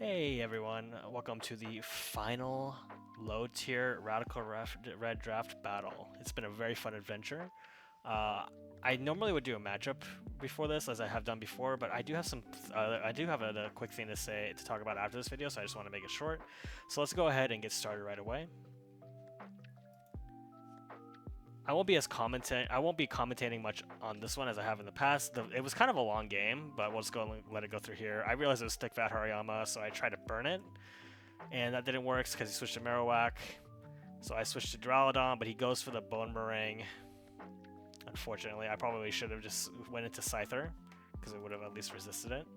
Hey everyone, welcome to the final low tier Radical Red Draft battle. It's been a very fun adventure. Uh, I normally would do a matchup before this, as I have done before, but I do have a quick thing to talk about after this video, so I just want to make it short. So let's go ahead and get started right away. I won't be commentating much on this one as I have in the past. It was kind of a long game, but we'll just go and let it go through here. I realized it was Stick Fat Hariyama, so I tried to burn it, and that didn't work because he switched to Marowak. So I switched to Duraludon, but he goes for the Bone Meringue. Unfortunately, I probably should have just went into Scyther, because it would have at least resisted it.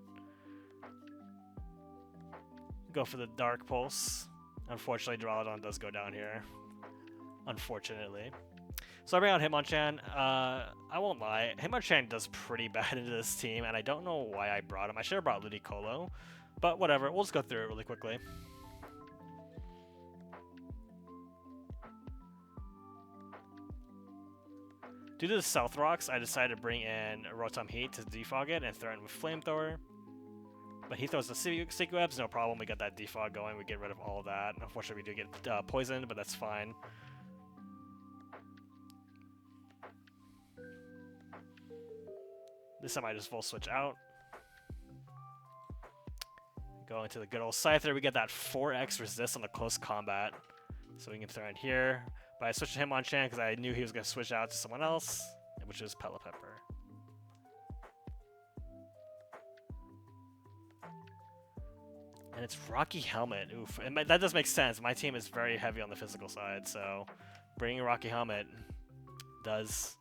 Go for the Dark Pulse. Unfortunately, Duraludon does go down here. Unfortunately. So I bring out Hitmonchan. I won't lie, Hitmonchan does pretty bad into this team, and I don't know why I brought him. I should have brought Ludicolo, but whatever. We'll just go through it really quickly. Due to the South Rocks, I decided to bring in Rotom Heat to defog it and threaten with Flamethrower. But he throws the Sticky Webs, no problem. We got that defog going. We get rid of all of that. Unfortunately, we do get poisoned, but that's fine. This time I just full switch out. Go into the good old Scyther. We get that 4x resist on the close combat. So we can throw in here. But I switched to Hitmonchan because I knew he was going to switch out to someone else, which was Pelipper. And it's Rocky Helmet. Oof. And that does make sense. My team is very heavy on the physical side, so bringing Rocky Helmet does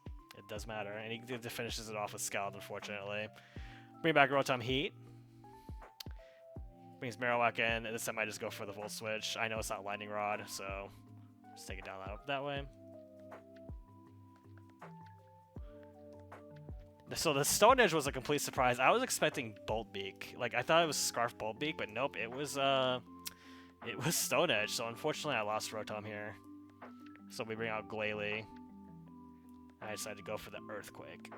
matter. And he finishes it off with Scald, unfortunately. Bring back Rotom Heat. Brings Marowak in, and this time I just go for the Volt Switch. I know it's not Lightning Rod, so just take it down that way. So the Stone Edge was a complete surprise. I was expecting Bolt Beak. Like, I thought it was Scarf Bolt Beak, but nope, it was Stone Edge. So unfortunately, I lost Rotom here. So we bring out Glalie. I decided to go for the Earthquake.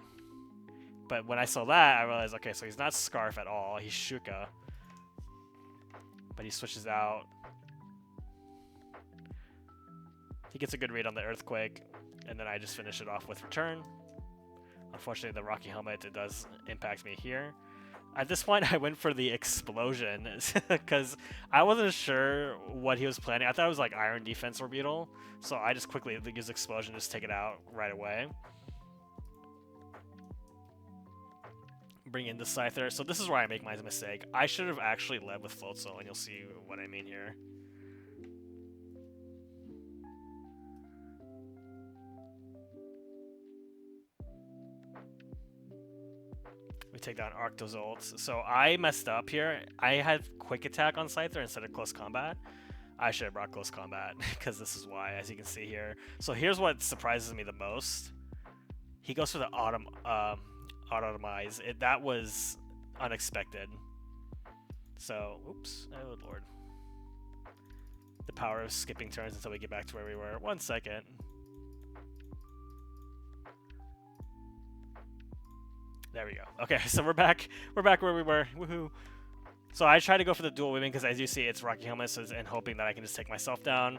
But when I saw that, I realized, okay, so he's not Scarf at all. He's Shuka. But he switches out. He gets a good read on the Earthquake, and then I just finish it off with Return. Unfortunately, the Rocky Helmet, it does impact me here. At this point, I went for the Explosion, because I wasn't sure what he was planning. I thought it was like Iron Defense Orbital, so I just quickly use Explosion, just take it out right away. Bring in the Scyther. So this is where I make my mistake. I should have actually led with Floatzel, and you'll see what I mean here. We take down Arctozolt. So I messed up here. I had Quick Attack on Scyther instead of Close Combat. I should have brought Close Combat, because this is why, as you can see here. So here's what surprises me the most. He goes for the Autotomize. That was unexpected. So, oops. Oh, Lord. The power of skipping turns until we get back to where we were. 1 second. There we go. Okay, so we're back. We're back where we were. Woohoo. So I try to go for the dual weaving because as you see, it's Rocky Helmet, and hoping that I can just take myself down.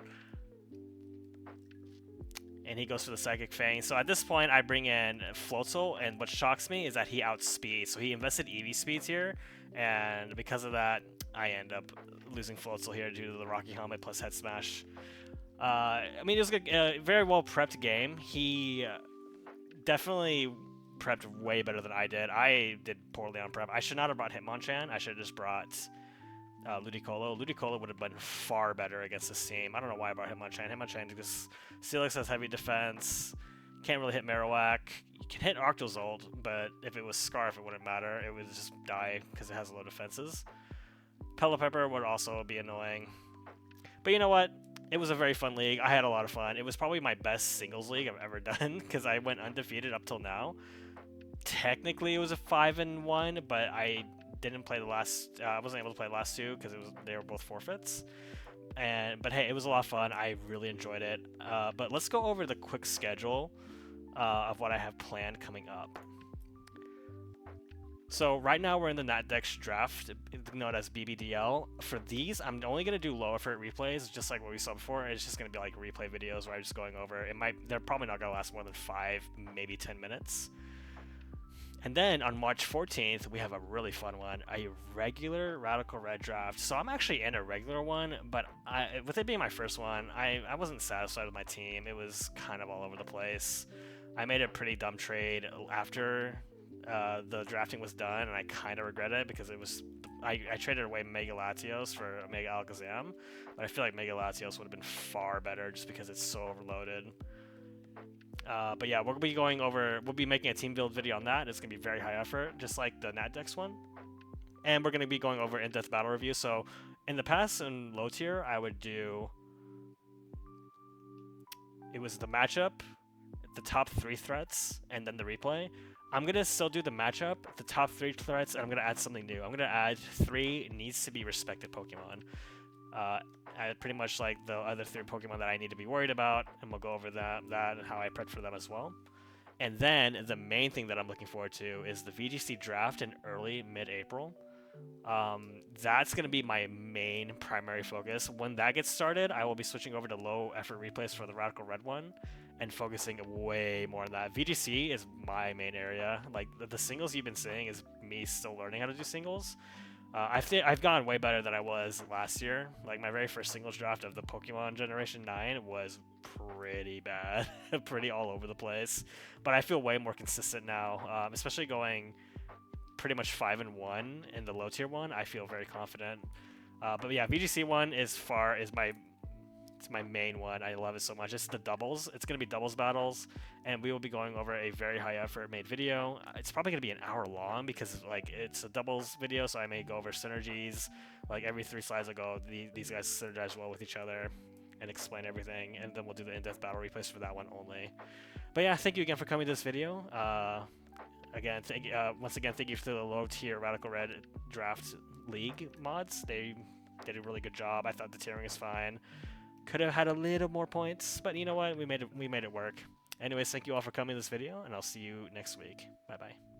And he goes for the Psychic Fang. So at this point, I bring in Floatzel, and what shocks me is that he outspeeds. So he invested EV speeds here, and because of that, I end up losing Floatzel here due to the Rocky Helmet plus Head Smash. I mean, it was a very well prepped game. He definitely prepped way better than I did. I did poorly on prep. I should not have brought Hitmonchan. I should have just brought Ludicolo. Ludicolo would have been far better against this team. I don't know why I brought Hitmonchan. Hitmonchan because Steelix has heavy defense. Can't really hit Marowak. You can hit Arctozolt, but if it was Scarf, it wouldn't matter. It would just die because it has low defenses. Pelipper would also be annoying. But you know what? It was a very fun league. I had a lot of fun. It was probably my best singles league I've ever done because I went undefeated up till now. Technically, it was a 5-1, but I didn't play the last. I wasn't able to play the last two because they were both forfeits. But hey, it was a lot of fun. I really enjoyed it. But let's go over the quick schedule of what I have planned coming up. So right now we're in the NatDex draft, known as BBDL. For these, I'm only gonna do low effort replays, just like what we saw before. It's just gonna be like replay videos where I'm just going over. They're probably not gonna last more than 5, maybe 10 minutes. And then on March 14th, we have a really fun one, a regular Radical Red draft. So I'm actually in a regular one, but with it being my first one, I wasn't satisfied with my team. It was kind of all over the place. I made a pretty dumb trade after the drafting was done, and I kind of regret it because I traded away Mega Latios for Mega Alakazam, but I feel like Mega Latios would have been far better just because it's so overloaded. But yeah, we'll be making a team build video on that. It's going to be very high effort, just like the NatDex one. And we're going to be going over in-depth battle review. So in the past, in low tier, I would do... It was the matchup, the top 3 threats, and then the replay. I'm going to still do the matchup, the top 3 threats, and I'm going to add something new. I'm going to add 3 needs to be respected Pokemon. Pretty much like the other 3 Pokemon that I need to be worried about, and we'll go over that and how I prep for them as well. And then the main thing that I'm looking forward to is the VGC draft in early mid-April. That's going to be my main primary focus. When that gets started, I will be switching over to low effort replays for the Radical Red one and focusing way more on that. VGC is my main area. Like the singles you've been seeing is me still learning how to do singles. I've gotten way better than I was last year. Like my very first singles draft of the Pokemon Generation 9 was pretty bad, pretty all over the place. But I feel way more consistent now, especially going pretty much 5-1 in the low tier one. I feel very confident. But yeah, VGC one is my main one. I love it so much. It's the doubles. It's going to be doubles battles, and we will be going over a very high effort made video. It's probably going to be an hour long because like it's a doubles video, so I may go over synergies. Like every 3 slides I'll go, these guys synergize well with each other and explain everything, and then we'll do the in-depth battle replays for that one only. But yeah, thank you again for coming to this video. Once again, thank you for the low tier Radical Red Draft League mods. They did a really good job. I thought the tiering is fine. Could have had a little more points, but you know what? We made it work. Anyways, thank you all for coming to this video, and I'll see you next week. Bye bye.